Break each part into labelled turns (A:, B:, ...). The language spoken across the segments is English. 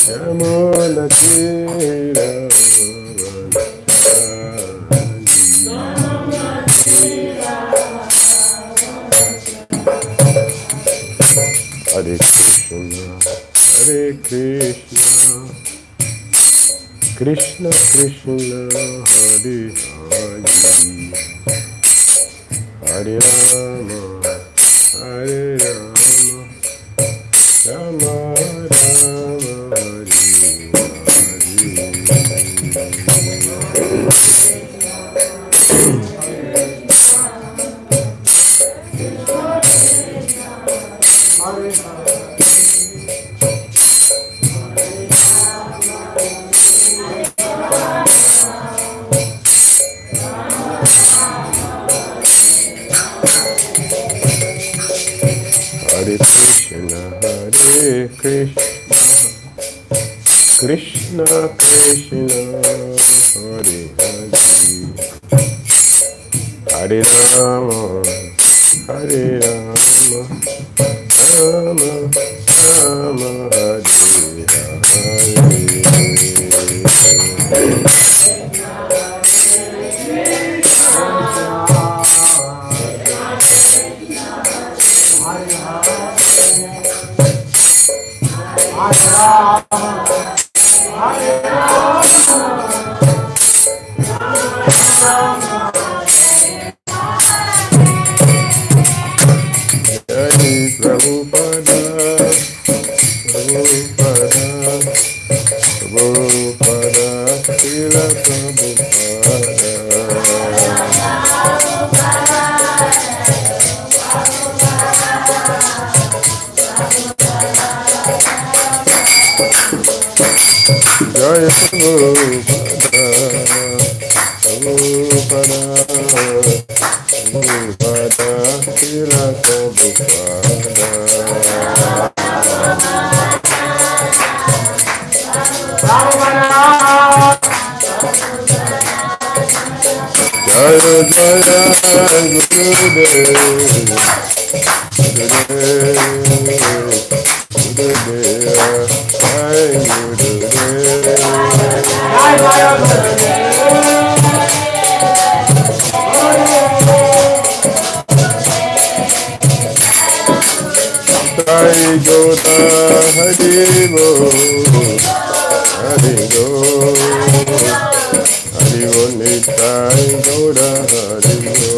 A: Yamuna Dhira Hare Krishna, Hare Krishna, Krishna Krishna, Hare Hare, Hare Rama, Hare Rama, Rama Rama, Hare Hare Krishna, Hare Krishna, Krishna Krishna, Hare Hare, Hare Rama, Hare Rama, Rama Rama, Hare Prabhupada, Prabhupada, Prabhupada, Srila Prabhupada. Jaya Prabhupada, Prabhupada, Prabhupada, Srila Prabhupada. Jaya Jaya Gurudev, Gurudev, Gurudev, Jai Gurudev. Jai Goda Hari Bo, Hari Go, Hari Bo Nitai Goda Hari Bo.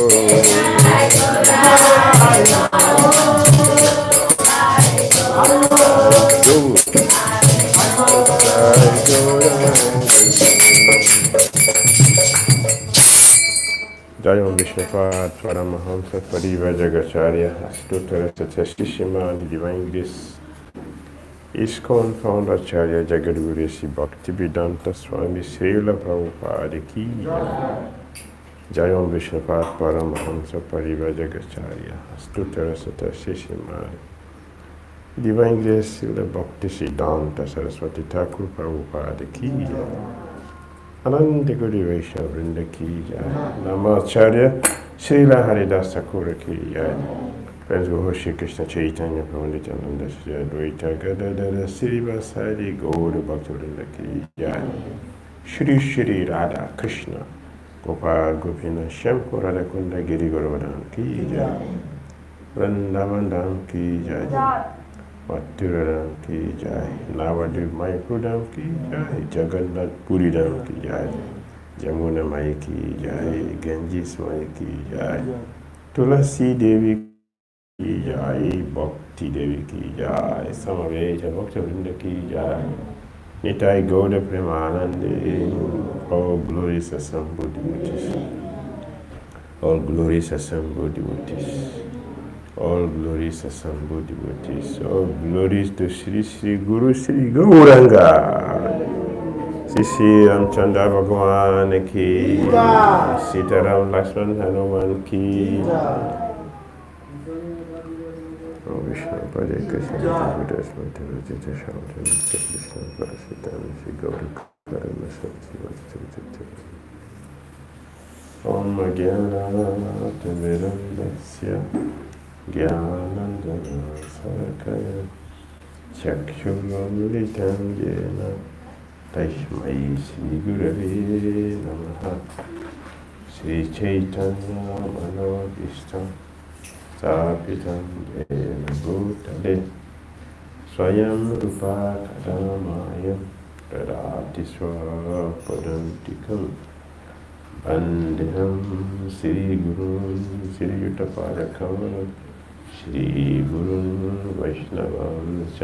A: Jayam Vishnupad Paramahamsa Pariva Jagacharya Astuttara Satyashishima Divine Grace ISKCON Founder Acharya Jagadguru Sri Bhakti Vedanta Swami Srila Prabhupada Ki Jayam Vishnupad Paramahamsa Pariva Jagacharya Astuttara Satyashishima Divine Grace Srila Bhakti Siddhanta Saraswati Thakur Prabhupada Ki Ananda Guru Vaishnava Vrinda Ki Jai, Namacharya Srila Haridas Thakur Ki Jai. Praise Guru Shri Krishna Chaitanya Prabhu Nityananda Shri Advaita Gadadara Srivasari Gaura Bhakta Vrinda Ki Jai. Shri Shri Radha Krishna Gopal Gopina Shamko Radha Kunda Giri Garavadam Ki Jai. Vrindavan Dham Ki Jai. Mathuradam Ki Jai, Navadvip Mayapur Ki Jai, Jagannath Puri Dham Ki Jai, Jamuna Mai Ki Jai, Ganges Mai Ki Jai, Tulasi Devi Ki Jai, Bhakti Devi Ki Jai, Samaveja Bhakta Vrinda Ki Jai, Nitai Gauda Premanande, all glorious assembled devotees, all glorious assembled devotees. All glories assembled devotees, all glories to Sri Sri Guru Sri Gauranga. Sri Sri Ramchandra Bhagwan Ki, Sitaram Lakshman Hanuman Ki. Oh Vishnu Padre Krishna Buddhas Matera Jita Shantan Krishna Prasitam Sri Gauri Karama Sakti Vatsa Om Gyana Timirandasya Jnanandana Sarakaya चक्षुरुन्मिलितं येन तस्मै श्रीगुरवे नमः श्रीचैतन्यमनोभीष्टं स्थापितं येन भूतले स्वयं रूपा कदा मायं ददाति स्वपदान्तिकम् वन्देऽहं श्रीगुरुं श्रीयुतपादकमलं श्रीगुरुं वैष्णवांश्च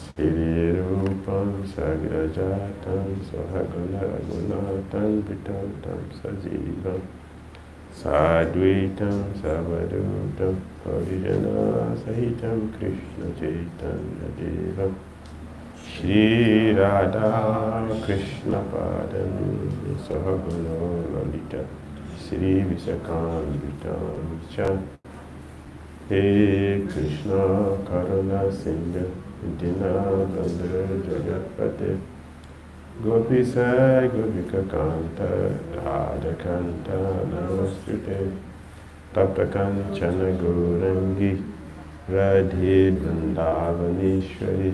A: श्रीरूपं सग्रजातं सहगणरघुनाथं विततं सजीवं साद्वैतं सवधूतं हरिजनसहितं कृष्णचैतन्यदेवम् श्रीराधा कृष्णपादं सहगणो ललिता श्रीविशाखान्वितं च हे कृष्ण करुणा सिन्धु दीनबन्धु जगत्पते गोपीश गोपिकान्त राधाकान्त नमोऽस्तुते तप्तकाञ्चन गौरङ्गी राधे वृन्दावनेश्वरी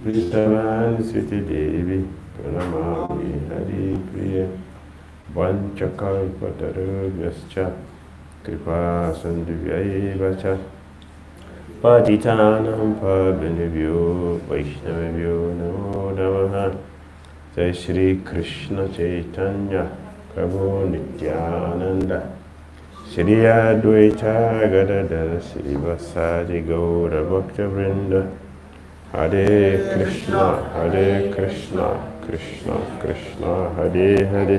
A: वृषभान् श्रुतिदेवी प्रणमामि हरिप्रिय वञ्चकल्पतरुभ्यश्च कृपासिन्धुभ्यैव च पतितानां पावनेभ्यो वैष्णवेभ्यो नमो नमः जय श्री कृष्ण चैतन्य प्रभु नित्यानंद श्री अद्वैत गदाधर श्रीवासादि गौर भक्तवृंद Hare Krishna, Krishna Krishna, Hare Hare,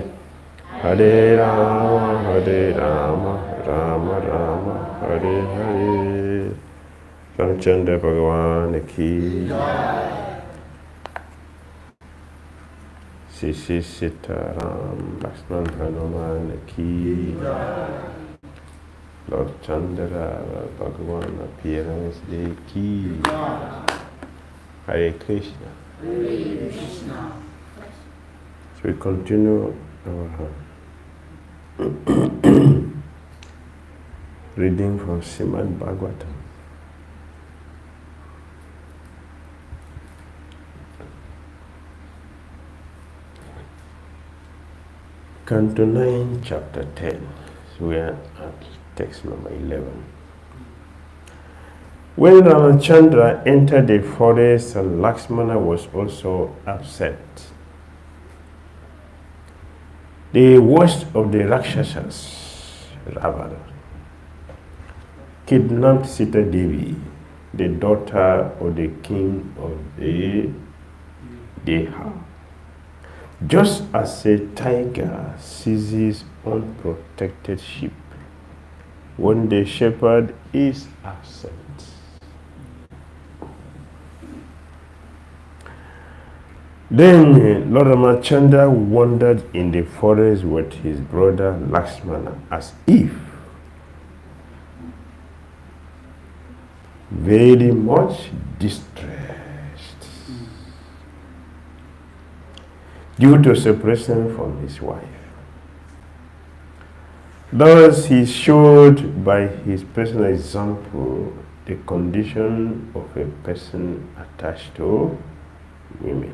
A: Hare Rama, Rama Rama, Hare Hare. Ramchandra Bhagavan ki, Sisi Sitaram, Lakshman Hanuman ki, Lord Chandra Bhagavan appearance day ki. Hare Krishna.
B: Hare Krishna.
A: So we continue our reading from Srimad Bhagavatam. Canto 9, chapter 10. So we are at text number 11. When Ramachandra entered the forest, Lakshmana was also upset. The worst of the Rakshasas, Ravana, kidnapped Sita Devi, the daughter of the king of the Dhira. Just as a tiger seizes unprotected sheep when the shepherd is absent. Then Lord Ramachandra wandered in the forest with his brother Lakshmana as if very much distressed due to separation from his wife. Thus he showed by his personal example the condition of a person attached to women.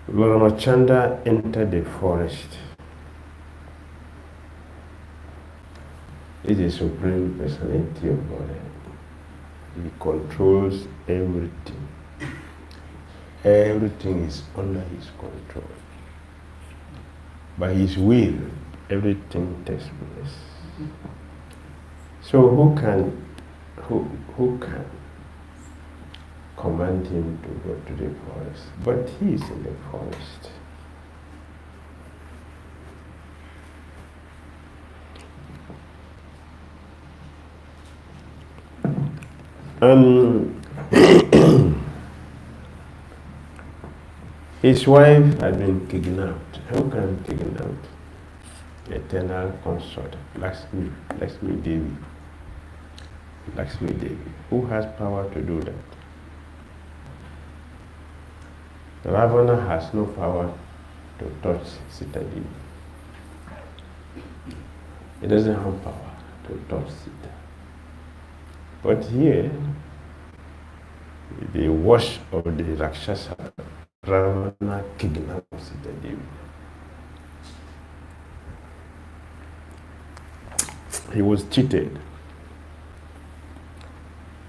A: Lord Ramachandra entered the forest. He is the supreme personality of God. He controls everything. Everything is under his control. By his will, everything takes place. So who can command him to go to the forest? But he is in the forest. His wife had been kidnapped. Who can kidnap? Eternal consort, Lakshmi Devi. Lakshmi Devi. Who has power to do that? Ravana has no power to touch Sita Devi. He doesn't have power to touch Sita. But here, the wash of the Rakshasa, Ravana kidnapped Sita Devi. He was cheated.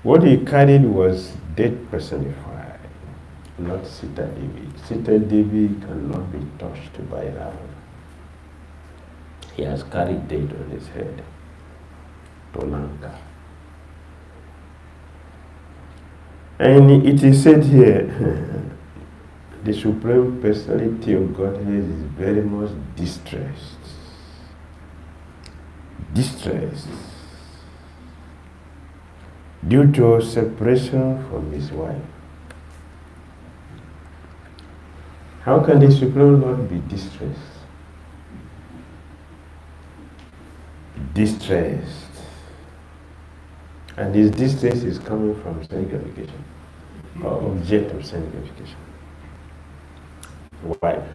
A: What he carried was death personified, not Sita Devi. Sita Devi cannot be touched by Ravana. He has carried death on his head to Lanka. And it is said here, the Supreme Personality of Godhead is very much distressed. Distressed due to separation from his wife. How can the Supreme Lord be distressed? Distressed. And this distress is coming from sense gratification, or object of sense gratification. Wife.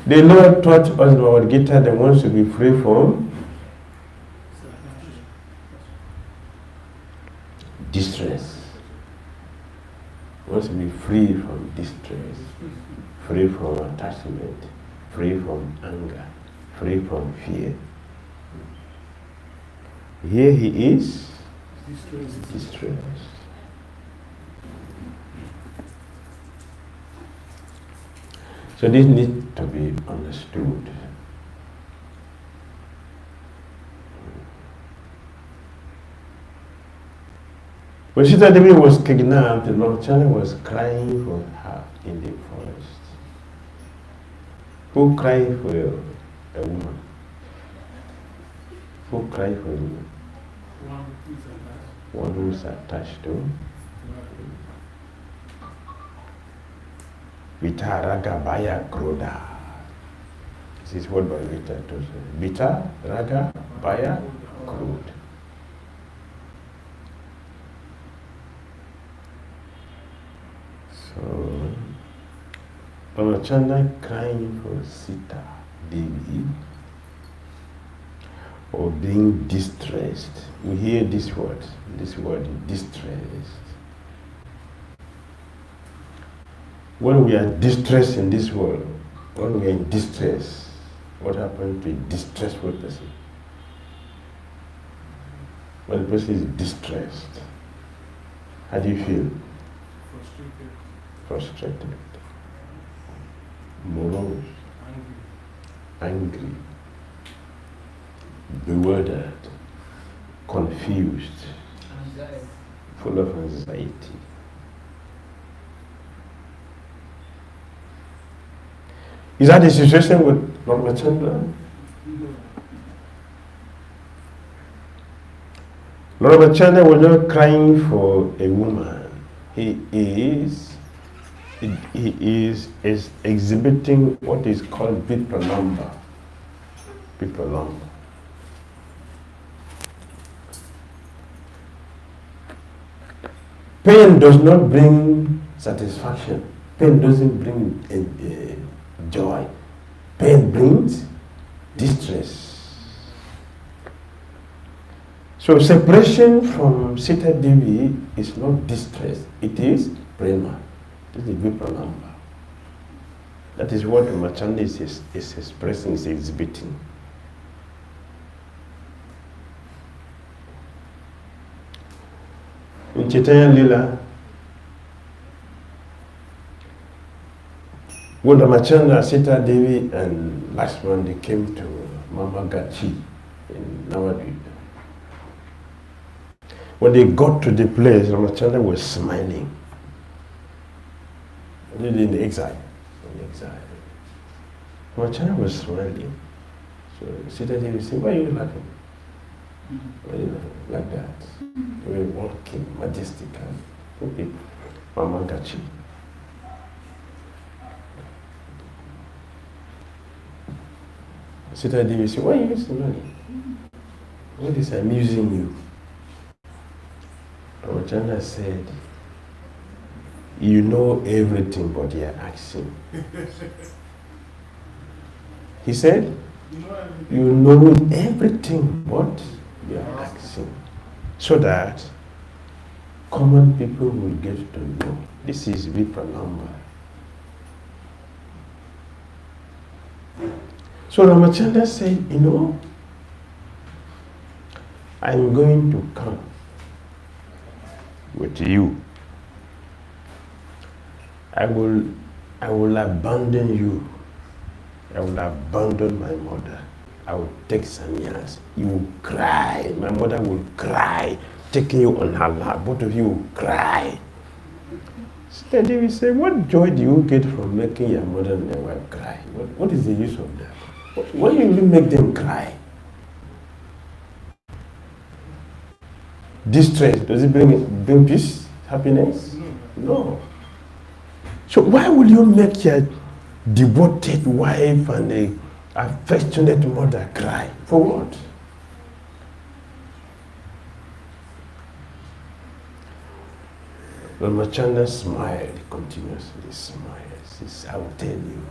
A: The Lord taught us in our Gita that one should be free from distress. One should be free from distress, free from attachment, free from anger, free from fear. Here he is distressed. So this needs to be understood. When Sita Devi was kidnapped, Lord Chandra was crying for her in the forest. Who cried for a woman? Who cried for a woman? One who is attached to Vita Raga Baya Kroda. This is what Bhagavata tells us. Vita Raga Baya Kroda. So, Ramachandra crying for Sita Devi, or being distressed. We hear this word distressed. When we are distressed in this world, when we are in distress, what happens to a distressful person? When a person is distressed, how do you feel? Frustrated. Morose. Angry. Bewildered. Confused. Full of anxiety. Is that the situation with Lord Ramachandra? Lord Ramachandra was not crying for a woman. He is exhibiting what is called Vipranamba. Vipranamba. Pain does not bring satisfaction. Pain doesn't bring joy. Pain brings distress. So separation from Sita Devi is not distress, it is prema. This is Vipranamba. That is what Ramachandra is expressing, is exhibiting. In Chaitanya Lila, when Ramachandra, Sita Devi and Lakshman, they came to Mama Gachi in Navadvip. When they got to the place, Ramachandra was smiling. In exile. Ramachandra was smiling. So Sita Devi said, why are you laughing? Why are you laughing? Like that. They were walking majestically. Okay. Mama Gachi. Sita Devi said, why are you smiling? What is amusing you? Ramachandra said, you know everything but you're asking. He said, you know everything but you're asking. So that common people will get to know. This is Vipranamba. So Ramachandra said, you know, I'm going to come with you. I will abandon you. I will abandon my mother. I will take sannyas. You will cry. My mother will cry, taking you on her lap. Both of you will cry. Then they will say, what joy do you get from making your mother and your wife cry? What is the use of that? Why will you make them cry? Distress, does it bring peace, happiness? No. So why will you make your devoted wife and a affectionate mother cry? For what? Ramachandra smiled continuously, smiles. He said, I will tell you.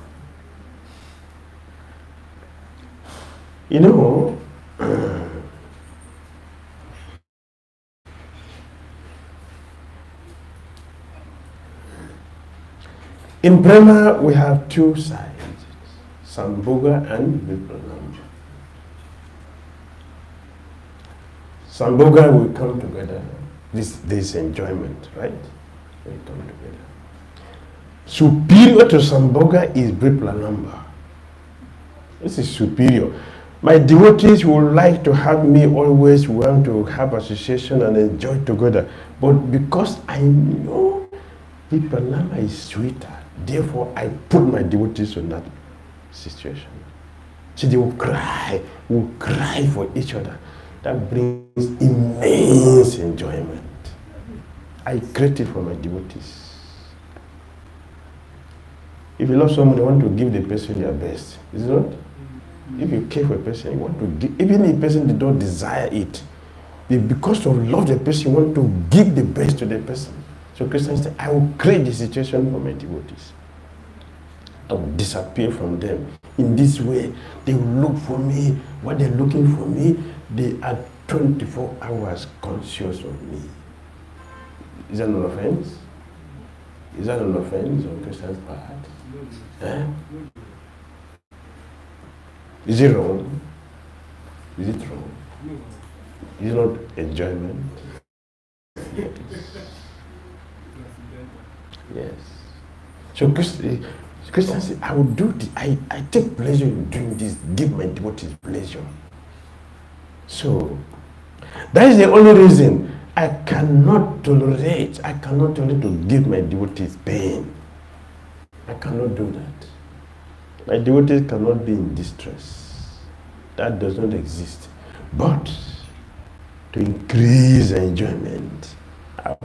A: You know, in Brahma we have two sides, Sambhoga and Vipranamba. Sambhoga will come together. This enjoyment, right? They come together. Superior to Sambhoga is Vipranamba. This is superior. My devotees would like to have me always want to have association and enjoy together. But because I know Vipranamba is sweeter, therefore I put my devotees in that situation. So they will cry for each other. That brings immense enjoyment. I create it for my devotees. If you love someone, you want to give the person your best. Is it not? If you care for a person, you want to give, even if the person did not desire it, because of love the person, you want to give the best to the person. So Christians say, I will create the situation for my devotees. I will disappear from them. In this way, they will look for me. What they're looking for me, they are 24 hours conscious of me. Is that an offense? Is that an offense on Christian's part? Eh? Is it wrong? Is it wrong? Is it not enjoyment? Yes. Yes. So Christians say, I will do this. I take pleasure in doing this, give my devotees pleasure. So that is the only reason I cannot tolerate to give my devotees pain. I cannot do that. My devotees cannot be in distress. That does not exist. But to increase enjoyment, I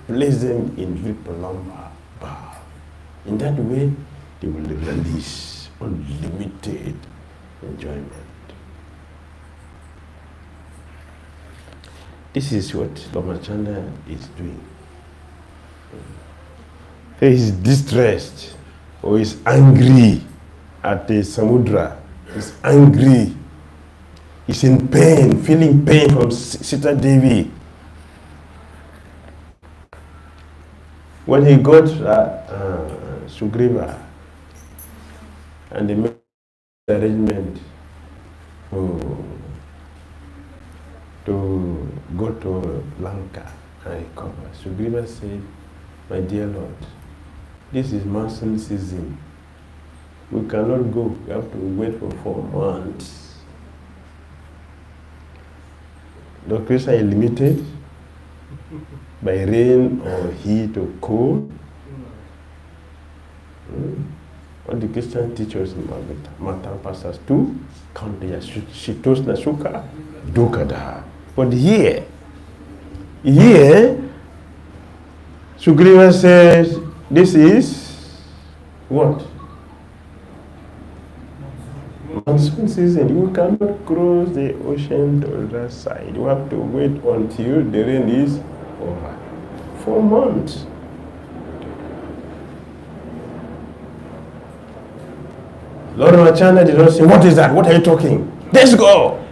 A: place them in Vipranamba bhav. In that way, they will release unlimited enjoyment. This is what Ramachandra is doing. He is distressed or is angry at the Samudra. He's angry. He's in pain, feeling pain from Sita Devi. When he got Sugriva and they made the arrangement to go to Lanka and recover, Sugriva said, my dear Lord, this is monsoon season. We cannot go. We have to wait for 4 months. The Krishna is limited by rain or heat or cold. What the Christian teachers in Mata Pasas 2 count the Shitosna Sukha Dukadaha. But here, Sugriva says, this is what? monsoon season, you cannot cross the ocean to the other side. You have to wait until the rain is over. 4 months. Lord Machanda did not say, what is that? What are you talking? Let's go.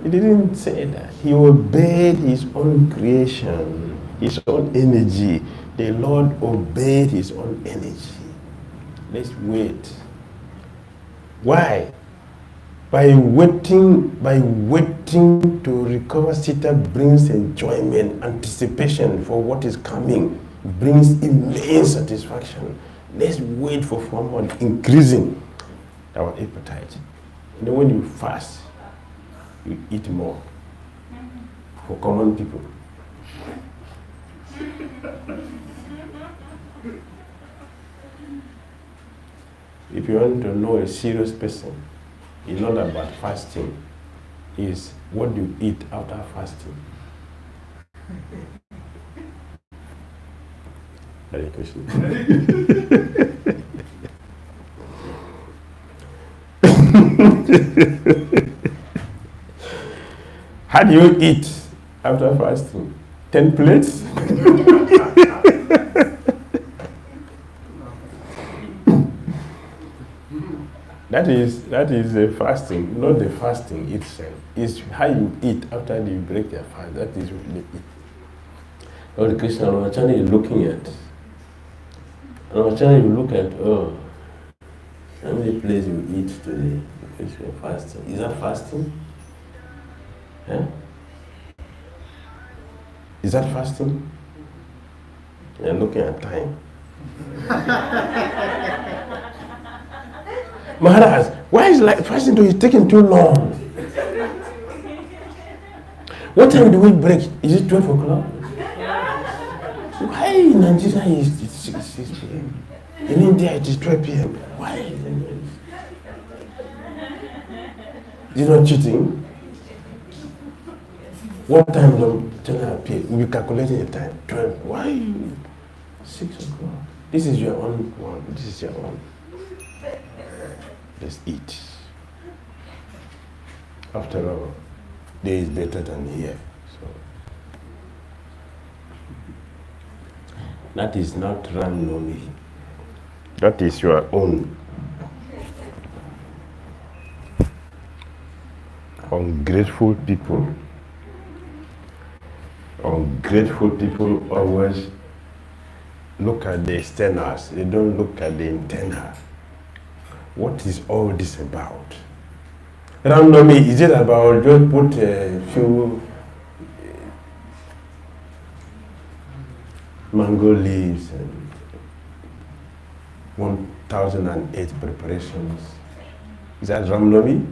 A: He didn't say that. He obeyed his own creation, his own energy. The Lord obeyed his own energy. Let's wait. Why? By waiting to recover, Sita brings enjoyment, anticipation for what is coming, brings immense satisfaction. Let's wait for 4 months, increasing our appetite. You know, when you fast, you eat more. For common people. If you want to know a serious person, it's not about fasting, it's what you eat after fasting. Hare Krishna. How do you eat after fasting? 10 plates? That is the fasting, not the fasting itself. It's how you eat after you break your fast. That is what you eat. Lord Krishna, Ramachanda is looking at. Ramachanda, you look at, how many plates you eat today because you're fasting. Is that fasting? Huh? Is that fasting? You're looking at time. Maharaj, why is fasting taking too long? What time do we break? Is it 12 o'clock? Why in Nigeria is it 6 p.m.? In India it is 12 p.m. Why? Is it not cheating? What time do China appear? We're calculating the time. 12. Why? 6 o'clock. This is your own one. This is your own. Let's eat. After all, there is better than here. So that is not Ramanavami. That is your own. Ungrateful people. Ungrateful people always look at the externals. They don't look at the internal. What is all this about? Ramanavami, is it about just put a few mango leaves and 1008 preparations? Is that Ramanavami?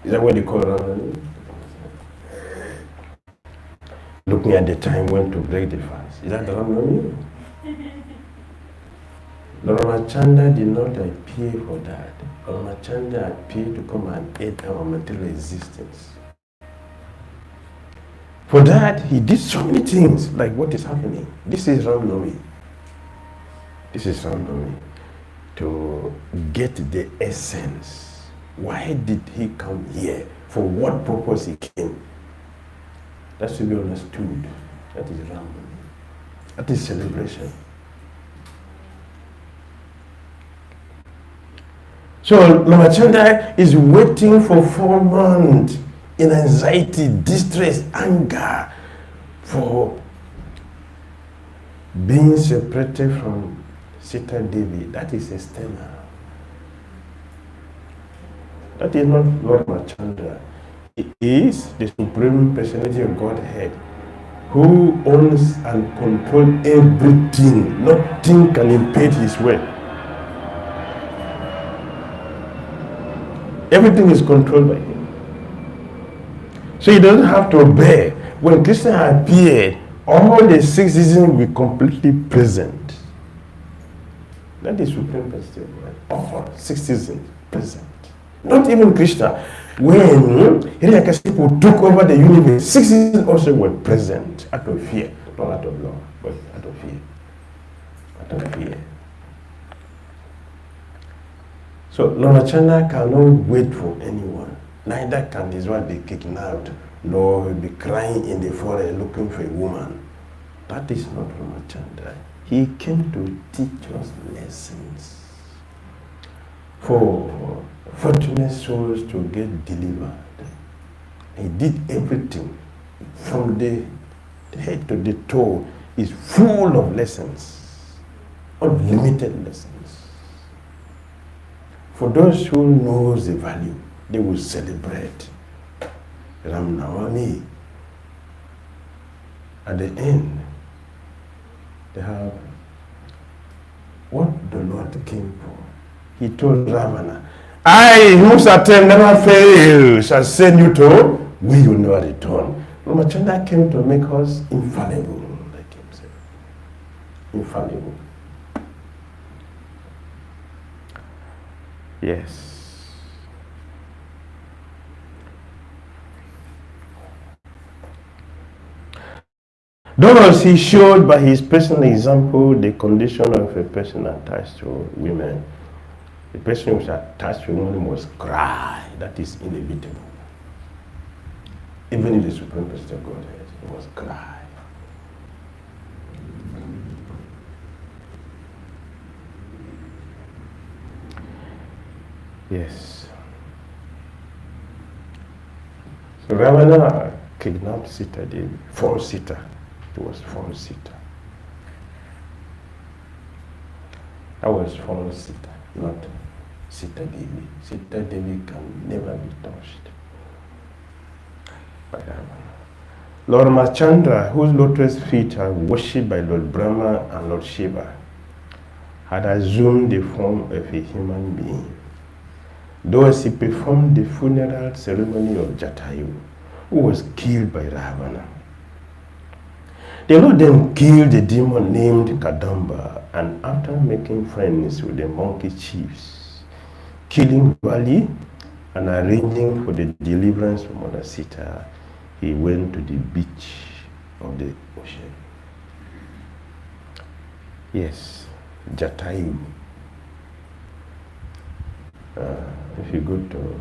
A: Is that what they call Ramanavami? Looking at the time when to break the fast. Is that Ramanavami? Ramachanda did not appear for that. Ramachanda appeared to come and aid our material existence. For that, he did so many things, like what is happening. This is Ramanavami. This is Ramanavami. To get the essence. Why did he come here? For what purpose he came? That should be understood. That is Ramanavami. That is celebration. So Ramachanda is waiting for 4 months in anxiety, distress, anger for being separated from Sita Devi. That is external. That is not Lord Ramachanda. It is the Supreme Personality of Godhead who owns and controls everything. Nothing can impede his way. Everything is controlled by him. So he doesn't have to obey. When Krishna appeared, all the 6 seasons were completely present. That is Supreme Personality. All 6 seasons present. Not even Krishna. When Hiranyakasipu took over the universe, 6 seasons also were present out of fear. Not out of love, but out of fear. Out of fear. So Ramachandra cannot wait for anyone. Neither can his wife be kidnapped, nor be crying in the forest looking for a woman. That is not Ramachandra. He came to teach us lessons for fortunate souls to get delivered. He did everything from the head to the toe. Is full of lessons, unlimited lessons. For those who knows the value, they will celebrate Ramanavami. At the end, they have what the Lord came for. He told Ravana, I, whose attempt never fails, shall send you to where you will never return. Ramachandra came to make us infallible, like himself. Infallible. Yes. Thus, he showed by his personal example the condition of a person attached to women. The person who was attached to women must cry. That is inevitable. Even if the Supreme Personality of Godhead, he must cry. Yes. So Ravana kidnapped Sita Devi, false Sita. It was false Sita. That was false Sita, not Sita Devi. Sita Devi can never be touched by Ravana. Lord Ramachandra, whose lotus feet are worshipped by Lord Brahma and Lord Shiva, had assumed the form of a human being. Thus he performed the funeral ceremony of Jatayu, who was killed by Ravana. The Lord then killed a demon named Kadamba, and after making friends with the monkey chiefs, killing Bali and arranging for the deliverance from Mother Sita, he went to the beach of the ocean. Yes, Jatayu. If you go to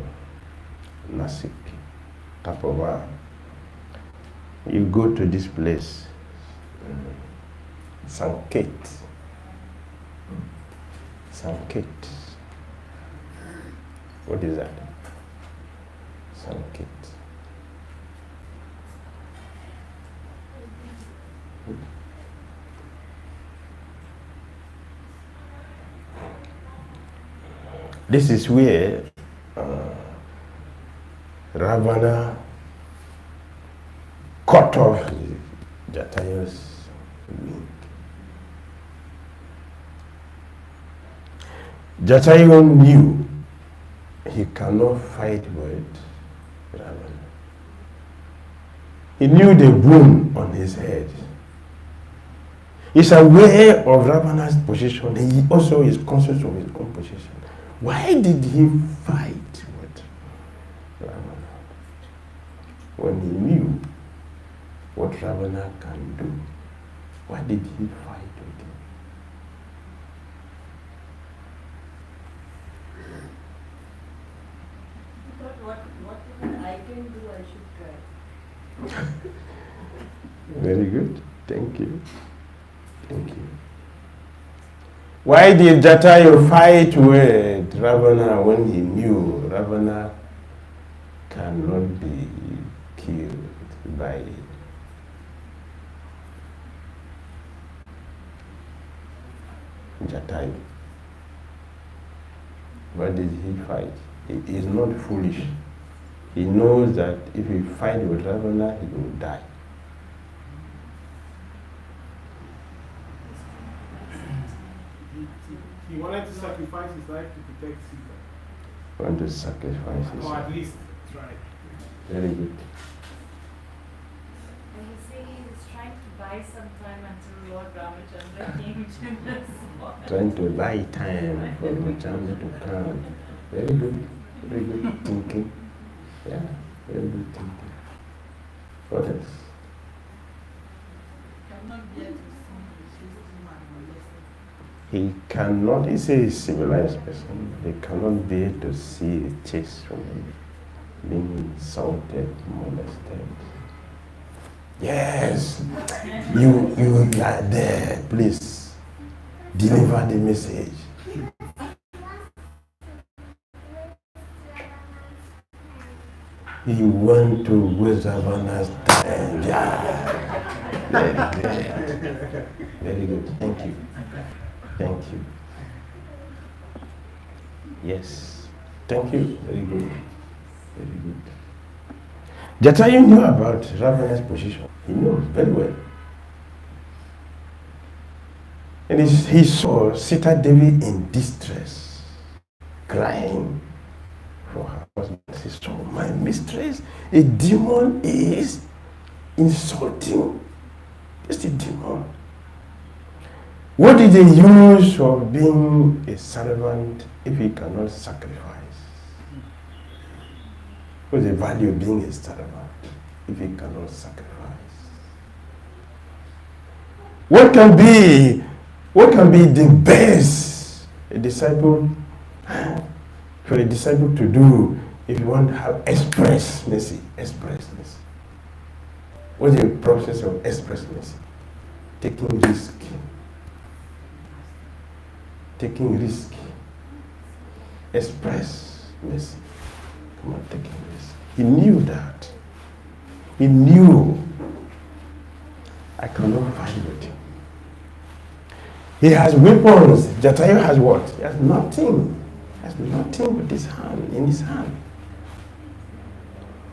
A: Nasik, Tapova, you go to this place, Sanket. Sanket. What is that? Sanket. This is where Ravana cut off Jatayu's wing. Jatayu knew he cannot fight with Ravana. He knew the wound on his head. He's aware of Ravana's position. He also is conscious of his own position. Why did he fight with Ravana? When he knew what Ravana can do, why did he fight with him?
B: But what I can do, I should try.
A: Very good. Thank you. Thank you. Why did Jatayu fight with Ravana when he knew Ravana cannot be killed by Jatayu? Why did he fight? He is not foolish. He knows that if he fights with Ravana, he will die.
C: He wanted to sacrifice his life to protect Sita.
A: He wanted to sacrifice his
C: Or
A: life.
C: at least try.
A: Very good.
B: And you say he was trying to buy some time until Lord Ramachandra came to this spot.
A: Trying to buy time for Ramachandra to come. Very good. Very good thinking. Yeah, very good thinking. What else?
B: Cannot bear to see his wisdom and molested.
A: He cannot, he's a civilized person, he cannot bear to see a chaste woman being insulted, molested. Yes, you are there, please deliver the message. You want to waste Ravana's time. Yeah. Very good. Very good. Thank you. Thank you. Yes. Thank you. Very good. Very good. Jatayu knew about Ravana's position. He knows very well. And he saw Sita Devi in distress, crying for her husband. He saw, my mistress, a demon is insulting. It's a demon. What did he use for being a servant if he cannot sacrifice? What's the value of being a servant if he cannot sacrifice? What can be the best a disciple for a disciple to do if you want to have express mercy? Express mercy. What's the process of express mercy? Taking risk. Taking risk. Express mercy. Come on, taking risk. He knew that. He knew I cannot fight with him. He has weapons. Jatayu has what? He has nothing. He has nothing but his hand, in his hand.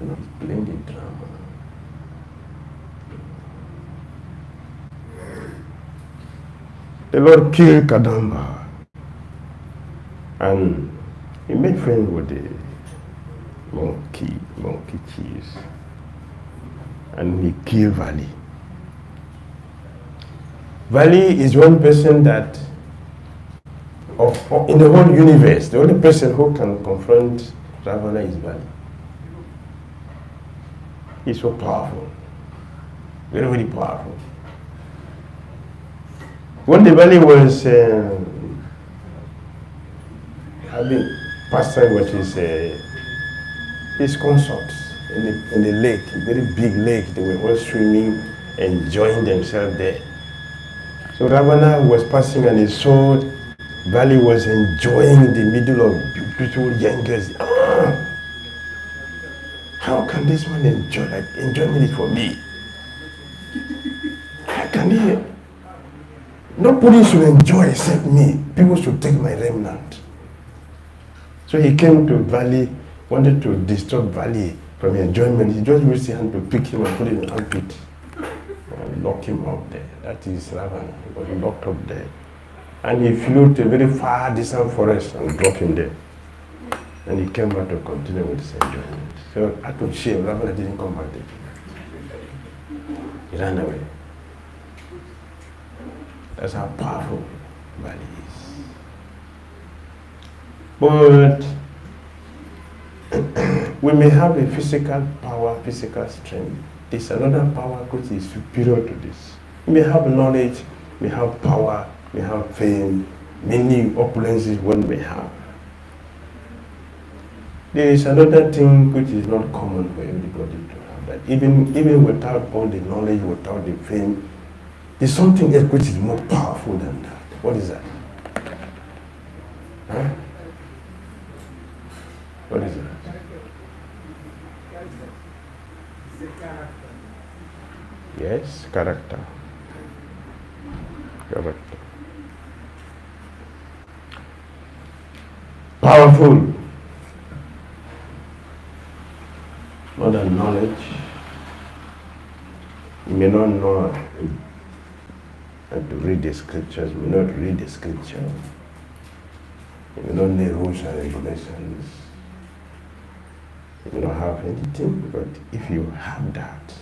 A: You know, he's playing the drama. The Lord killed Kadamba. And he made friends with the monkey chiefs. And he killed Vali. Vali is one person that, in the whole universe, the only person who can confront Ravana is Vali. He's so powerful. Very, very powerful. When the Vali was having pastime with his consorts in the lake, a very big lake, they were all swimming, enjoying themselves there. So Ravana was passing and he saw Vali was enjoying the middle of beautiful young girls. How can this man enjoyment for me? How can he? Nobody should enjoy except me. People should take my remnant. So he came to Vali, wanted to disturb Vali from enjoyment. He just used his hand to pick him and put him in an armpit and lock him up there. That is Ravana. He was locked up there. And he flew to a very far distant forest and dropped him there. And he came back to continue with his enjoyment. So out of shame, Ravana didn't come back there. He ran away. That's how powerful Vali is. But we may have a physical power, physical strength. There's another power which is superior to this. We may have knowledge, we have power, we have fame, many opulences one may have. There is another thing which is not common for everybody to have. That even without all the knowledge, without the fame, there's something else which is more powerful than that. What is that? Huh? What is that? Yes, character. Character. Powerful. More than knowledge. You may not know how to read the scriptures, you may not read the scripture. You may not know rules and regulations. You may not have anything, but if you have that,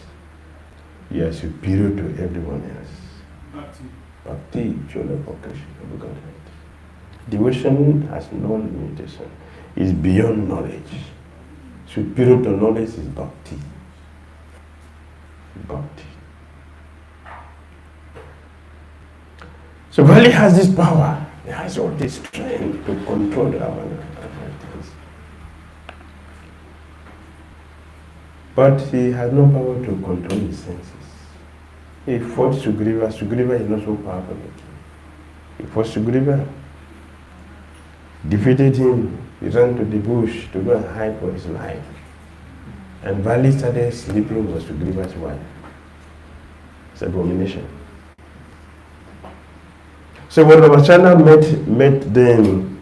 A: you are superior to everyone else. Bhakti, pure vocation of Godhead. Devotion has no limitation. It's beyond knowledge. Superior to knowledge is bhakti. Bhakti. So Vali has this power. He has all the strength to control our things. But he has no power to control his senses. He fought Sugriva. Sugriva is not so powerful. He fought Sugriva, defeated him. He ran to the bush to go and hide for his life. And Bali started sleeping with Sugriva's wife. It's an abomination. So when Ramachandra met them,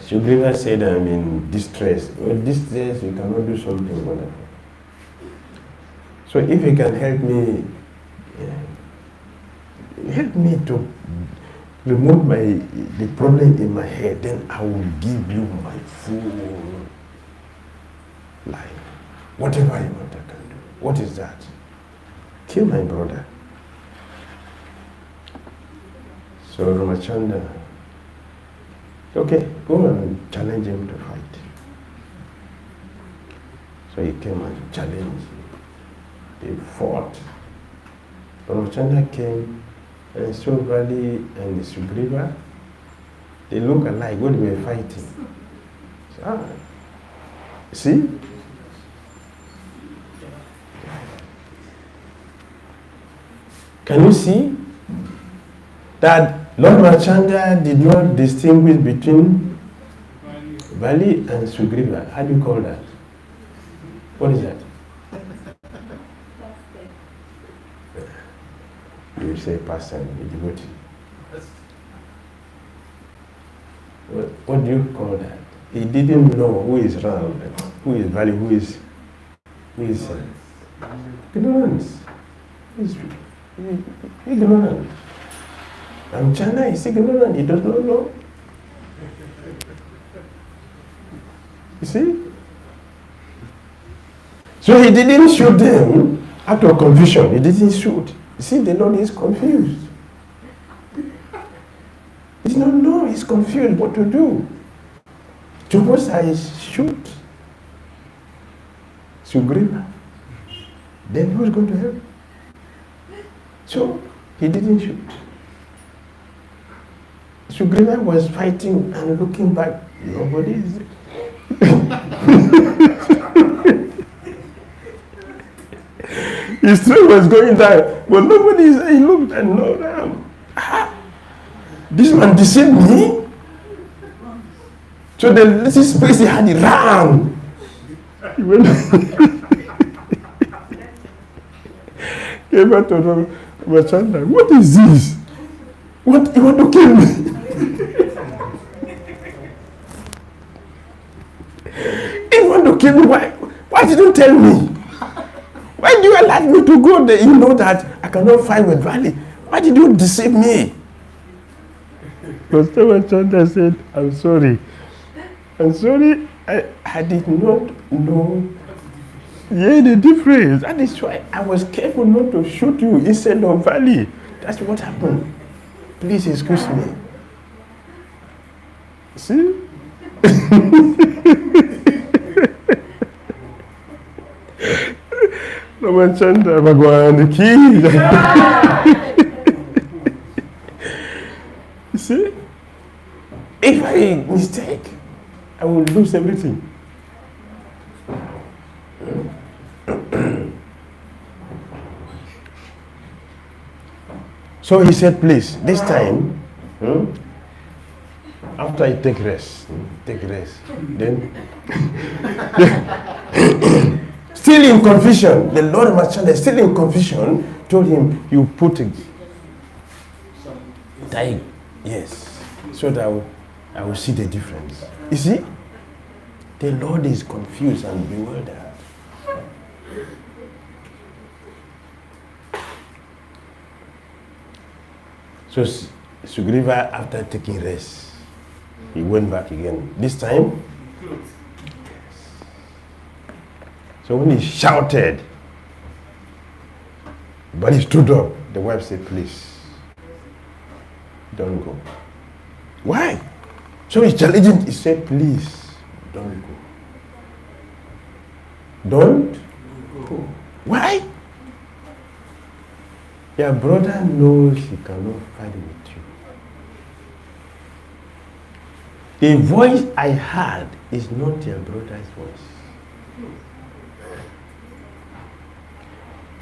A: Sugriva said, I'm in distress. With distress, you cannot do something wonderful. So if you can help me to remove the problem in my head, then I will give you my full life. Whatever you want, I can do. What is that? Kill my brother. So Ramachandra, okay, go and challenge him to fight. So he came and challenged. They fought. Ramachandra came and saw Bali and Sugriva. They look alike when they were fighting. So, see? Can you see that Lord Ramachandra did not distinguish between Bali and Sugriva? How do you call that? What is that? You say pastime, a devotee. What do you call that? He didn't know who is Ram, who is Bali, who is ignorance. He's ignorant. Ramachandra is ignorant, he does not know. You see? So he didn't shoot them out of confusion. He didn't shoot. You see, the Lord is confused. He does not know, he's confused what to do. Suppose I shoot Sugriva, then who's going to help? So he didn't shoot. Sugriva was fighting and looking back. Nobody is his strength was going down, but nobody is there. He looked and no, this man deceived me. So this place he had, he ran. He went came back to Ramachandra. What is this? What, you want to kill me? You want to kill me? Why did you tell me? Why do you allow me to go there? You know that I cannot fight with Valley. Why did you deceive me? Pastor Ramachandra said, I'm sorry. I'm sorry, I did not know. Yeah, the difference. That is why I was careful not to shoot you instead of Valley. That's what happened. Please excuse me. See? Ramachandra Bhagwan ki. You see? If I mistake, I will lose everything. So he said, please, this time, after I take rest, then still in confusion, the Lord Ramachandra, still in confusion, told him, you put a tie, yes, so that I will see the difference. You see, the Lord is confused and bewildered. So Sugriva, after taking rest, he went back again. This time, so when he shouted, but he stood up, the wife said, please, don't go. Why? So he challenged him, he said, please, don't go. Don't go. Why? Your brother knows he cannot fight with you. The voice I heard is not your brother's voice.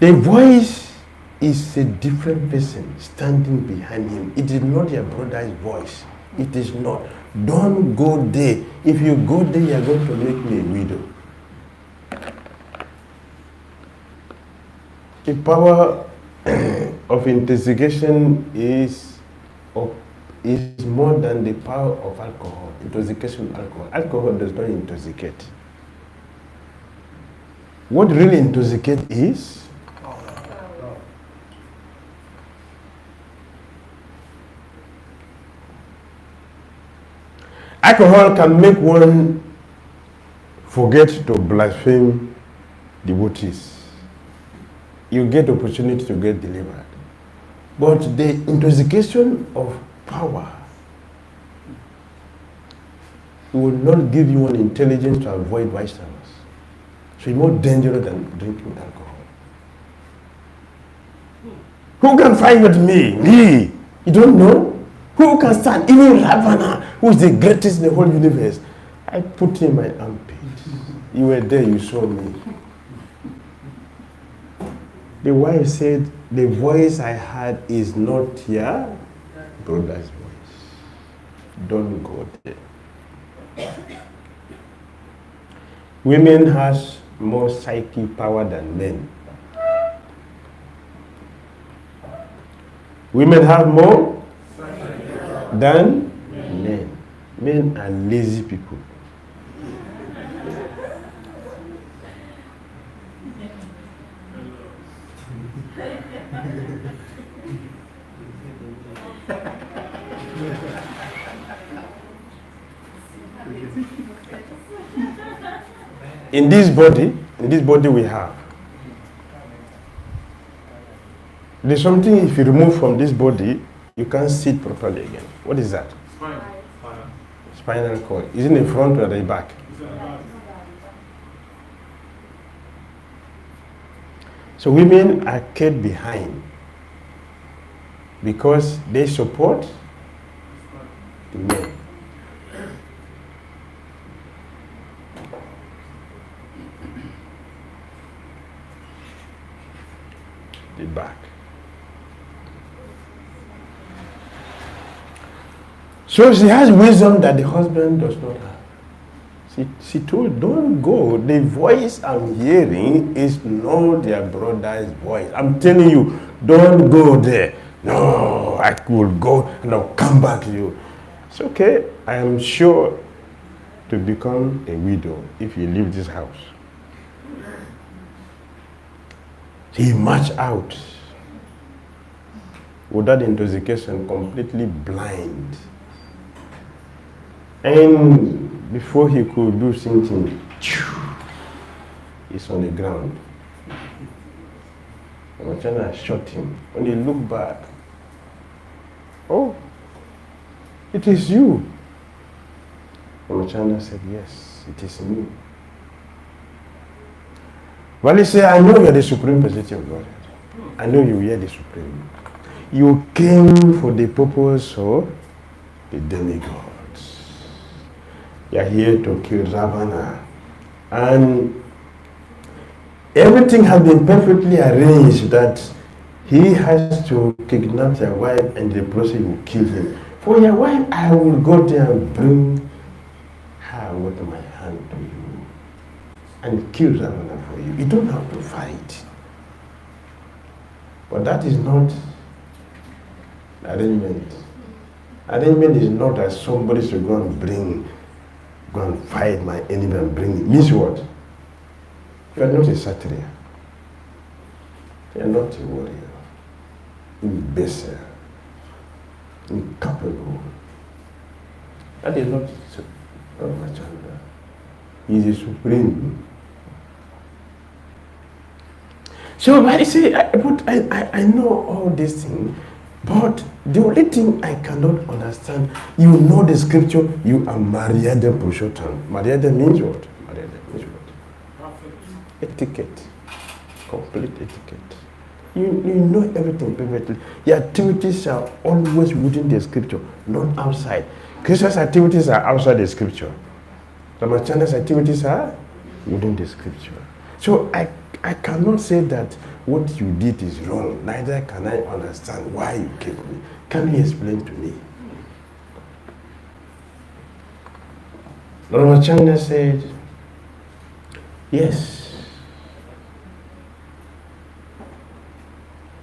A: The voice is a different person standing behind him. It is not your brother's voice. It is not. Don't go there. If you go there, you are going to make me a widow. The power of intoxication is more than the power of alcohol. Intoxication of alcohol. Alcohol does not intoxicate. What really intoxicates is alcohol can make one forget to blaspheme devotees. You get opportunity to get delivered. But the intoxication of power will not give you an intelligence to avoid vice versa. So it's more dangerous than drinking alcohol. Who can fight with me? Me. You don't know? Who can stand? Even Ravana, who is the greatest in the whole universe. I put him in my armpit. You were there, you saw me. The wife said, the voice I heard is not your brother's voice. Don't go there. Women has more psychic power than men. Women have more than men. Men are lazy people. In this body we have. There's something, if you remove from this body, you can't sit properly again. What is that? Spinal cord. Is it in the front or the back? So women are kept behind because they support the men. The back. So she has wisdom that the husband does not have. She told, don't go. The voice I'm hearing is not their brother's voice. I'm telling you, don't go there. No, I will go and I'll come back to you. It's okay. I am sure to become a widow if you leave this house. He marched out with that intoxication, completely blind. And before he could do something, he's on the ground. Ramachandra shot him. When he looked back, oh, it is you. Ramachandra said, yes, it is me. Vali said, I know you are the supreme personality of God. I know you are the supreme. You came for the purpose of the demigods. You are here to kill Ravana. And everything has been perfectly arranged that he has to kidnap your wife and the process will kill him. For your wife, I will go there and bring her with my hand to you and kill Ravana for you. You don't have to fight. But that is not arrangement. Arrangement is not that somebody should go and fight my enemy and bring it. Means what? You are not a Kshatriya. You are not a warrior. Imbecile. Incapable. That is not Ramachandra. He is the supreme. So I say, I know all these things, but the only thing I cannot understand, you know the scripture, you are Maryada Purushottam. Maryada means what? Maryada means what? Etiquette. Complete etiquette. You know everything perfectly. Your activities are always within the scripture, not outside. Krishna's activities are outside the scripture. Ramachandra's activities are within the scripture. So I cannot say that what you did is wrong. Neither can I understand why you came to me. Can you explain to me? Ramachandra said, yes.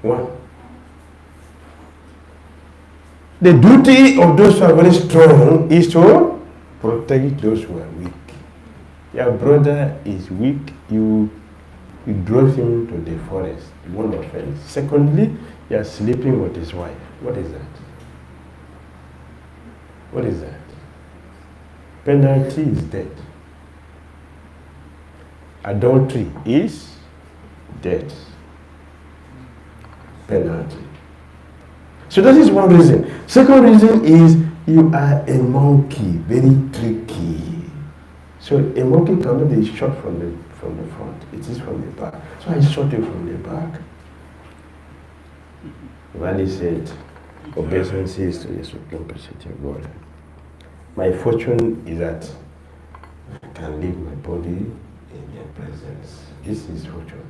A: One. The duty of those who are very strong is to protect those who are weak. Your brother is weak, you drove him to the forest. One offense. Secondly, you are sleeping with his wife. What is that? What is that? Penalty is death. Adultery is death. Penalty. So that is one reason. Second reason is you are a monkey, very tricky. So a monkey cannot be shot from the front. It is from the back. So I shot you from the back. Valley said, obeisance is to the Supreme Personality of God. My fortune is that I can leave my body in their presence. This is fortune.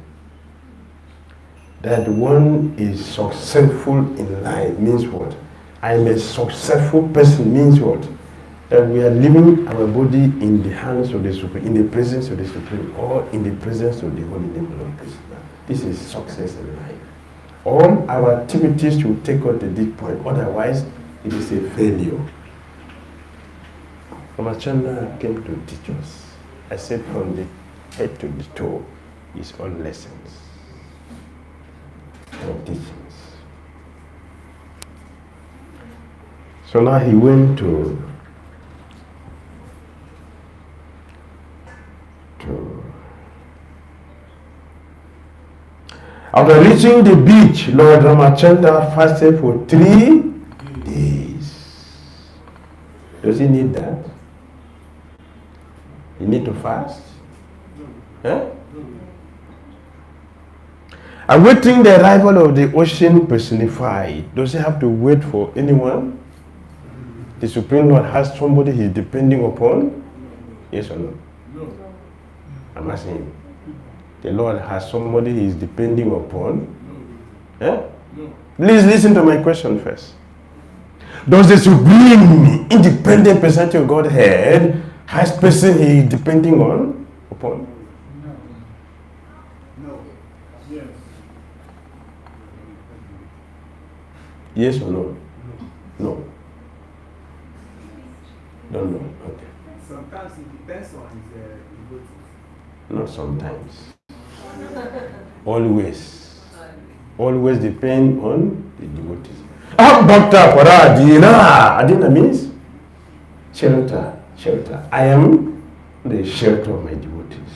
A: That one is successful in life means what? I am a successful person means what? That we are leaving our body in the hands of the Supreme, in the presence of the Supreme, or in the presence of the Holy Name of Lord Krishna. This is success in life. All our activities should take on the deep point, otherwise it is a failure. Ramachandra came to teach us. I said from the head to the toe is all lessons. Of teachings. So now he went to after reaching the beach, Lord Ramachandra fasted for 3 days. Does he need that? He need to fast? Huh? Awaiting the arrival of the ocean personified. Does he have to wait for anyone? The Supreme Lord has somebody he's depending upon? Yes or no?
C: No.
A: I'm asking him. The Lord has somebody he's depending upon?
C: No.
A: Eh?
C: No.
A: Please listen to my question first. Does the Supreme Independent Personality of Godhead has person he is depending upon?
C: Yes.
A: Yes or no? No. Don't know. Okay.
C: Sometimes it depends on his devotees.
A: Not sometimes. Always. Always depend on the devotees. Bhakta para Dhira. Adina means shelter. Shelter. I am the shelter of my devotees.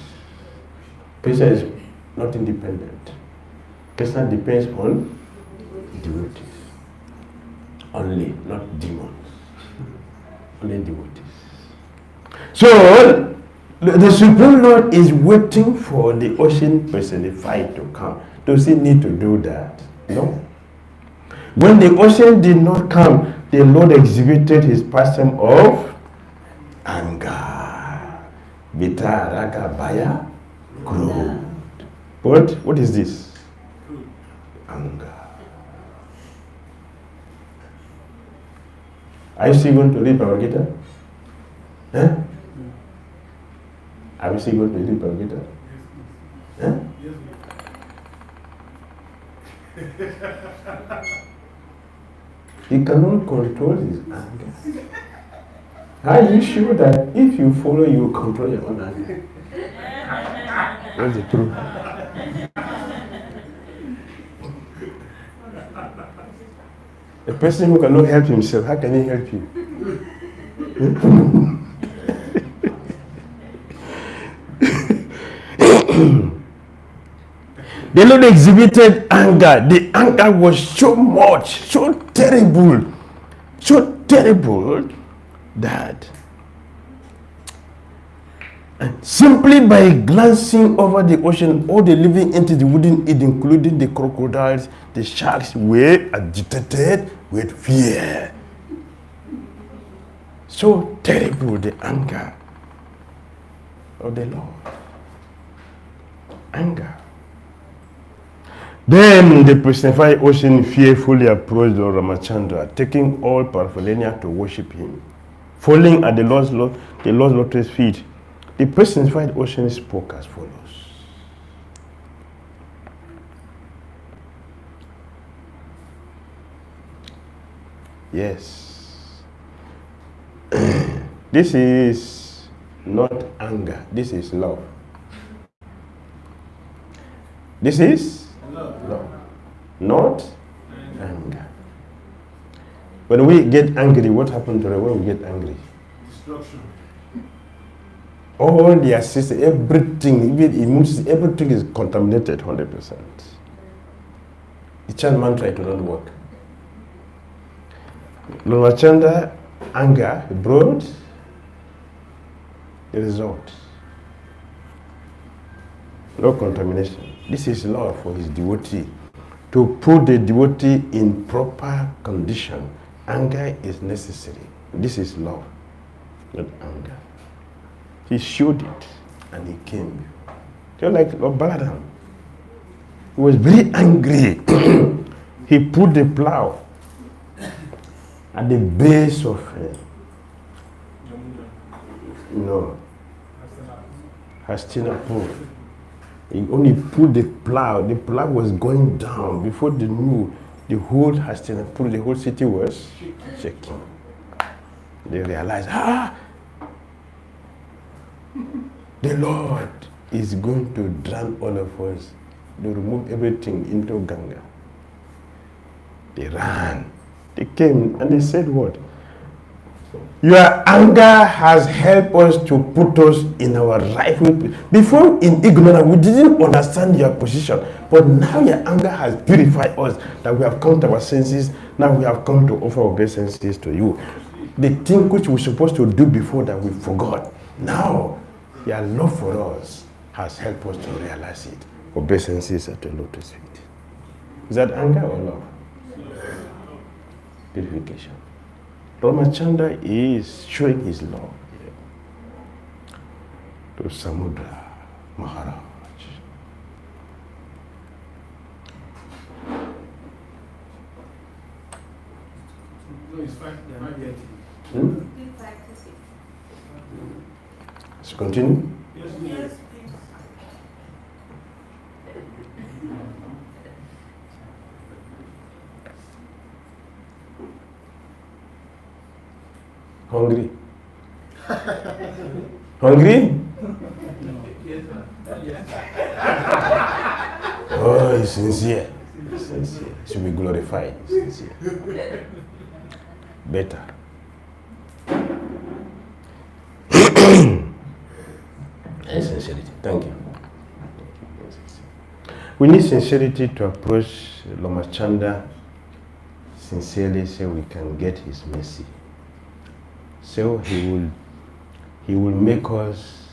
A: Krishna is not independent. Krishna depends on devotees. Only, not demons. Only devotees. So, the Supreme Lord is waiting for the ocean personified to come. Does he need to do that? No. When the ocean did not come, the Lord exhibited his pastime of anger. Vitaraga Baya Krodh. What is this? Anger. Are you still going to read Bhagavad Gita? Huh? Are we still going to read Bhagavad Gita? Huh? He cannot control his anger. Are you sure that if you follow, you will control your own anger? That's the truth. A person who cannot help himself, how can he help you? The Lord exhibited anger. The anger was so much, so terrible that simply by glancing over the ocean, all the living entities within it, including the crocodiles, the sharks, were agitated with fear. So terrible the anger of the Lord. Anger. Then the personified ocean fearfully approached Lord Ramachandra, taking all paraphernalia to worship him. Falling at the Lord's Lotus's feet, the personified ocean spoke as follows. Yes. This is not anger. This is love. This is love. Not anger. When we get angry, what happens to us when we get angry?
C: Destruction.
A: All the assistance, everything, even emotions, everything is contaminated 100%. The chant mantra it will not work. Lord Chanda, anger brought the result. No contamination. This is love for his devotee. To put the devotee in proper condition, anger is necessary. This is love, not anger. He showed it and he came. Just like Lord Balaram. He was very angry. He put the plow at the base of Hastinapur. He only put the plow was going down. Before they knew, the whole Hastinapur, the whole city was shaking. They realized, the Lord is going to drown all of us. They remove everything into Ganga. They ran. They came and they said what? Your anger has helped us to put us in our rightful place. Before in ignorance, we didn't understand your position. But now your anger has purified us, that we have come to our senses. Now we have come to offer obeisances to you. The thing which we were supposed to do before that we forgot. Now, your love for us has helped us to realize it. Obeisances at the lotus feet. Is that anger or love? Purification. Ramachandra is showing his love to Samudra Maharaj.
C: No, it's fine. They're not yet.
A: Let's continue.
C: Yes,
B: Yes, please.
A: Hungry? Hungry? Oh, he's sincere. Sincere. Should be glorified. Sincere. Better. And sincerity. Thank you. We need sincerity to approach Lomachanda sincerely so we can get his mercy. So he will make us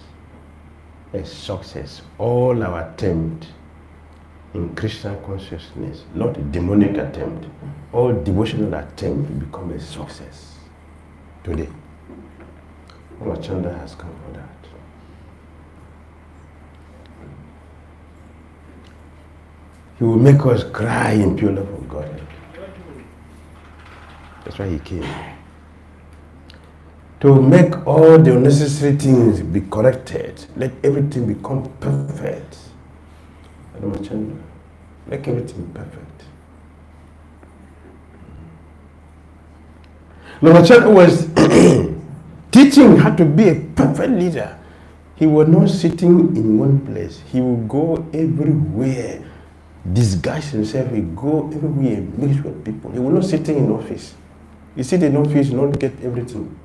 A: a success. All our attempt in Krishna consciousness, not a demonic attempt, all devotional attempt will become a success today. Ramachandra has come for that. He will make us cry in pure love of God. That's why he came. To make all the unnecessary things be corrected, let everything become perfect. Ramachandra, make everything perfect. Ramachandra was teaching how to be a perfect leader. He was not sitting in one place. He would go everywhere, disguise himself. He go everywhere, mix with people. He was not sitting in office. You sit in office, you don't get everything.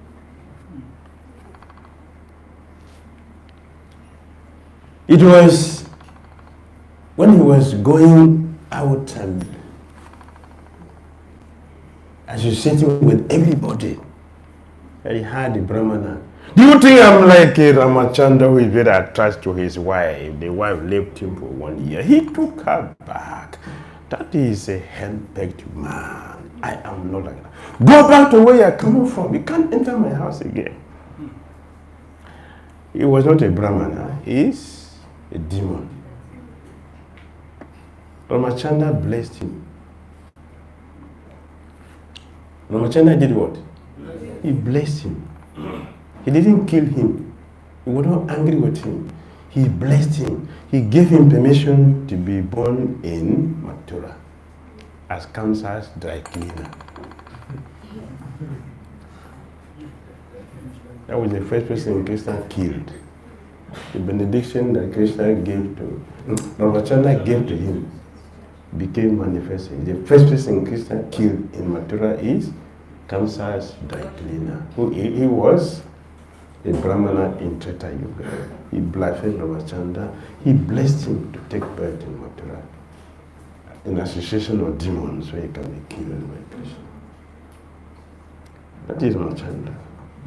A: It was when he was going out and associating with everybody, he had the Brahmana. Do you think I'm like a Ramachandra who is very attached to his wife? The wife left him for 1 year. He took her back. That is a hand-picked man. I am not like that. Go back to where you are coming from. You can't enter my house again. He was not a Brahmana. He is a demon. Ramachandra blessed him. Ramachandra did what? He blessed him. He didn't kill him. He was not angry with him. He blessed him. He gave him permission to be born in Mathura as Kamsa's dry cleaner. That was the first person Krishna killed. The benediction that Krishna gave to Ramachandra gave to him became manifested. The first person Krishna killed in Mathura is Kamsa's dry cleaner. He was a Brahmana in Treta Yuga. He blasphemed Ramachandra. He blessed him to take birth in Mathura. An association of demons where he can be killed by Krishna. That is Ramachandra.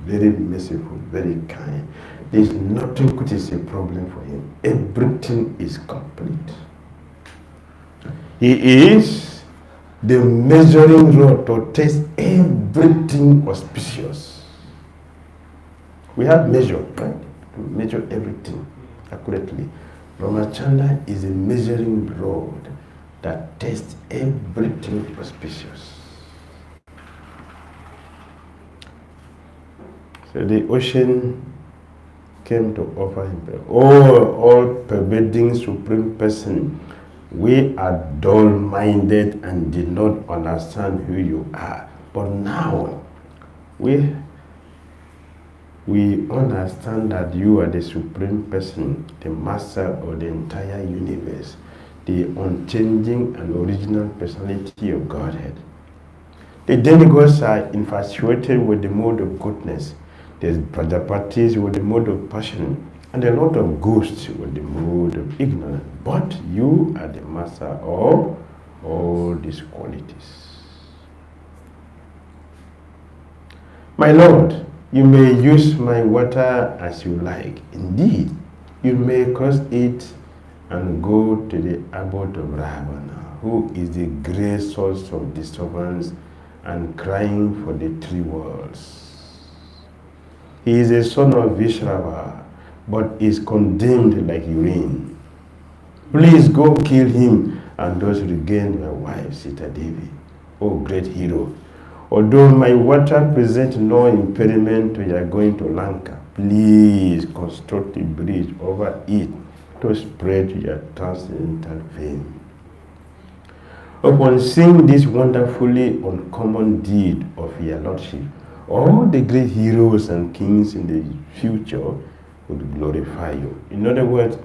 A: Very merciful, very kind. There is nothing which is a problem for him. Everything is complete. He is the measuring rod to test everything auspicious. We have measure, right? To measure everything accurately. Ramachandra is a measuring rod that tests everything auspicious. So the ocean came to offer him prayer. Oh, all pervading supreme person, we are dull-minded and did not understand who you are. But now, we understand that you are the supreme person, the master of the entire universe, the unchanging and original personality of Godhead. The demigods are infatuated with the mode of goodness. There's Prajapatis with the mode of passion, and a lot of ghosts with the mode of ignorance. But you are the master of all these qualities. My Lord, you may use my water as you like. Indeed, you may cause it and go to the abode of Ravana, who is the great source of disturbance and crying for the three worlds. He is a son of Vishrava, but is condemned like urine. Please go kill him and thus regain my wife, Sita Devi, O great hero. Although my water presents no impediment to your going to Lanka, please construct a bridge over it to spread your transcendental fame. Upon seeing this wonderfully uncommon deed of your lordship, all the great heroes and kings in the future would glorify you. In other words,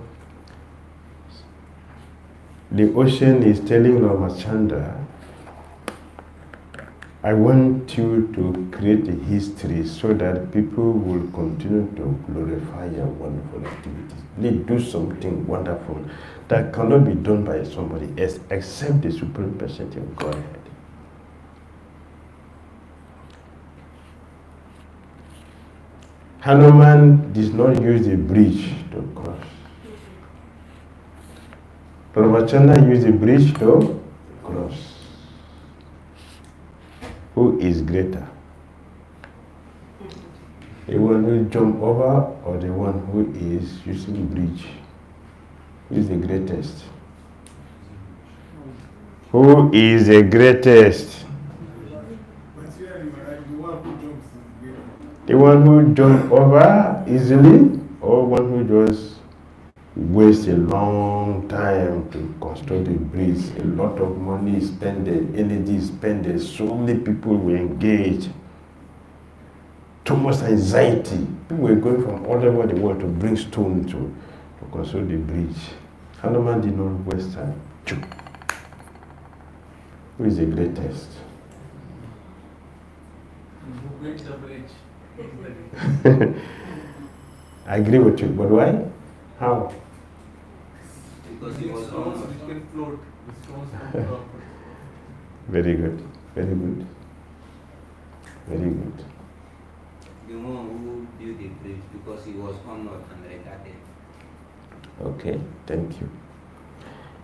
A: the ocean is telling Ramachandra, I want you to create a history so that people will continue to glorify your wonderful activities. They do something wonderful that cannot be done by somebody else except the Supreme Personality of Godhead. Hanuman did not use a bridge to cross. Ramachandra used a bridge to cross. Who is greater? The one who jump over or the one who is using bridge? Who is the greatest? Who is the greatest? The one who jump over easily or one who just wastes a long time to construct a bridge, a lot of money spent, energy spent, so many people were engaged, too much anxiety. People were going from all over the world to bring stone to construct the bridge. Hanuman did not waste time. Who is the greatest?
C: Who makes the bridge?
A: I agree with you, but why? How?
C: Because it was also it can float. The stones can float.
A: Very good, very good, very good.
D: You know who built the bridge because he was honored and regarded.
A: Okay, thank you.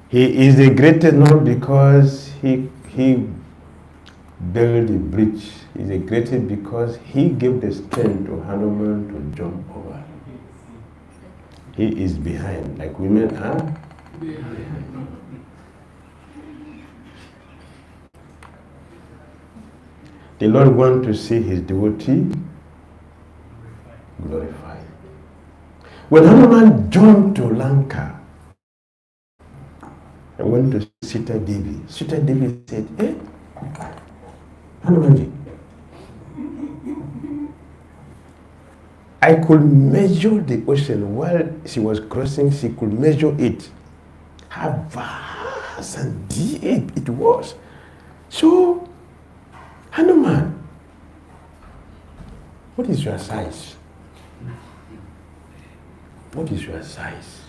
A: He is the greatest not because he build a bridge is a greatest because he gave the strength to Hanuman to jump over. He is behind, like women are behind. The Lord wants to see his devotee glorified. When Hanuman jumped to Lanka and went to Sita Devi said, "Eh, Hanumanji, I could measure the ocean while she was crossing. She could measure it. How vast and deep it was. So, Hanuman, what is your size? What is your size?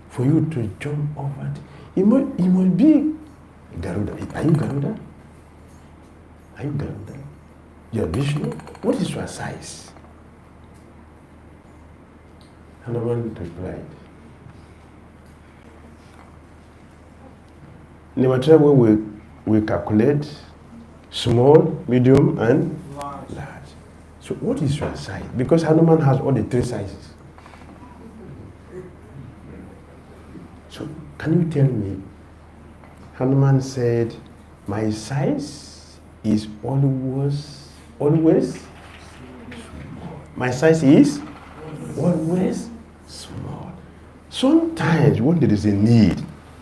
A: For you to jump over it, it must be Garuda. Are you Garuda? Are you Garuda? Your Vishnu? What is your size?" Hanuman replied, "In the material way we calculate small, medium, and large. So what is your size?" Because Hanuman has all the three sizes. So can you tell me? Hanuman said, "My size is always my size is always small. Sometimes when there is a need,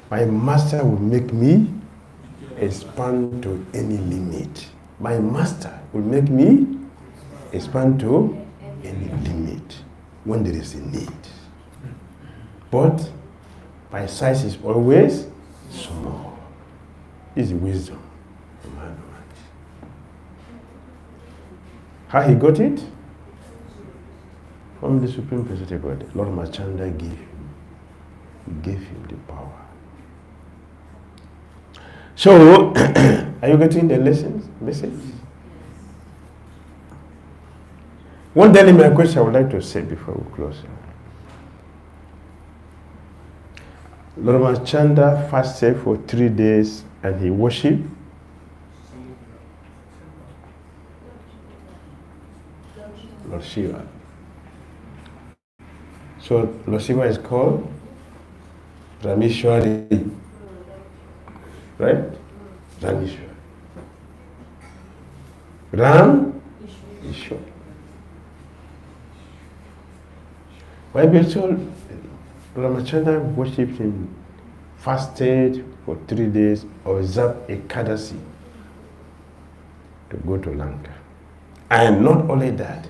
A: my master will make me expand to any limit. My master will make me expand to any limit when there is a need. But my size is always small." This is wisdom from Hanuman. How he got it? From the Supreme Personality God. Lord Machanda gave him the power. So, are you getting the message? One dilemma question I would like to say before we close. Lord Machanda fasted for 3 days and he worshipped Lord Shiva. So Lord Shiva is called Rameshwari. Right? Rameshwari. Ram Ishwar. Bible told Ramachandra worshipped him, fasted for 3 days, observed Ekadasi to go to Lanka. And not only that,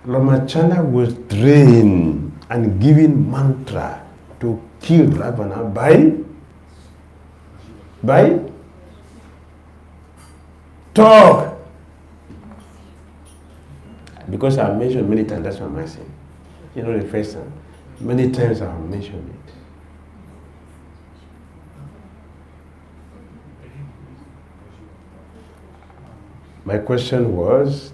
A: Ramachandra was trained and given mantra to kill Ravana by talk. Because I mentioned many times, that's what I'm saying. You know the first time. Many times I have mentioned it. My question was,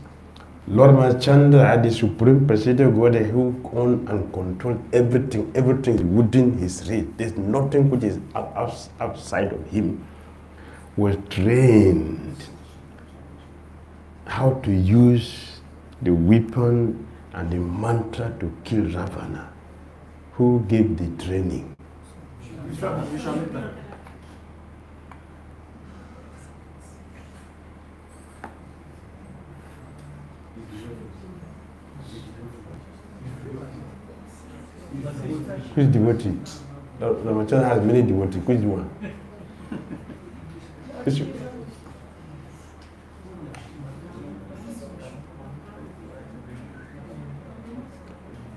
A: Lord Machanda had the Supreme Personality God who own and control everything. Everything is within his reach. There's nothing which is outside of him. Was trained how to use the weapon and the mantra to kill Ravana. Who gave the training? Which devotee? Ramachandra has many devotees. Which one?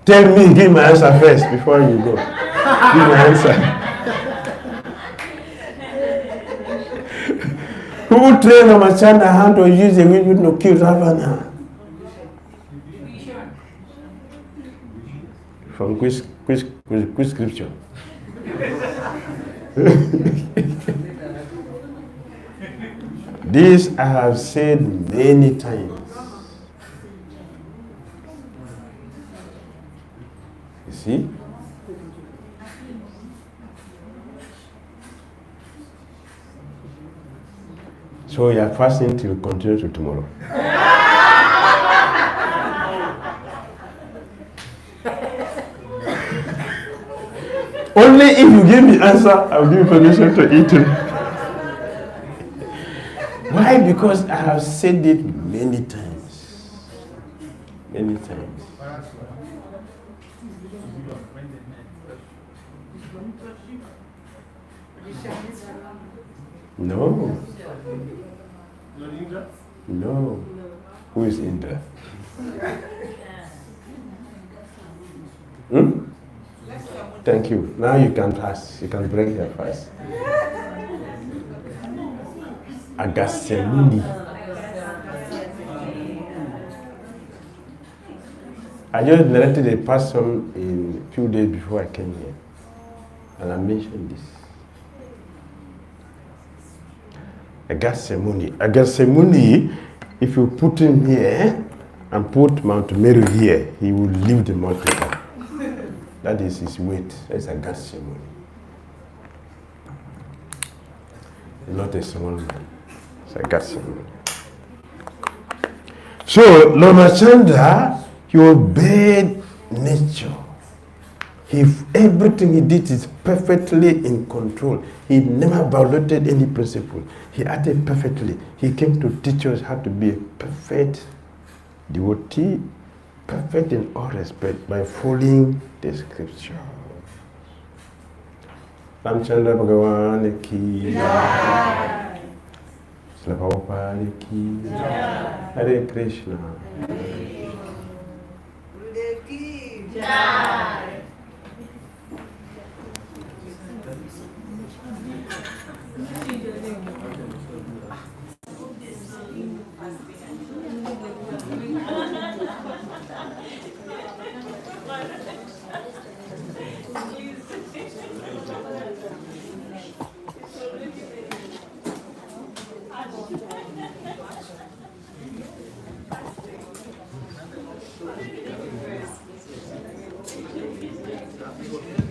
A: Tell me, give my answer first before you go. Give my answer. Who trained Ramachandra how to use the weapon to kill Ravana? From which scripture? This I have said many times. You see? So you are fasting till continue to tomorrow. Only if you give me answer, I will give you permission to eat it. Why? Because I have said it many times. Many times. No. No. Who is Indra? Hmm? Thank you. Now you can fast. You can break your fast. Agasemuni. I just narrated a person in a few days before I came here. And I mentioned this. Agasemuni. Agasemuni, if you put him here and put Mount Meru here, he will leave the mountain. That is his weight. That's Agasemuni. Not a small man. It's Agasemuni. So, Ramachandra, he obeyed nature. Everything he did is perfectly in control. He never violated any principle. He acted perfectly. He came to teach us how to be a perfect devotee, perfect in all respect, by following the scripture. Ramchandra Bhagavan ki jai. Srila Prabhupada ki jai. Hare Krishna.
E: Gurudev ki jai.
C: Thank you.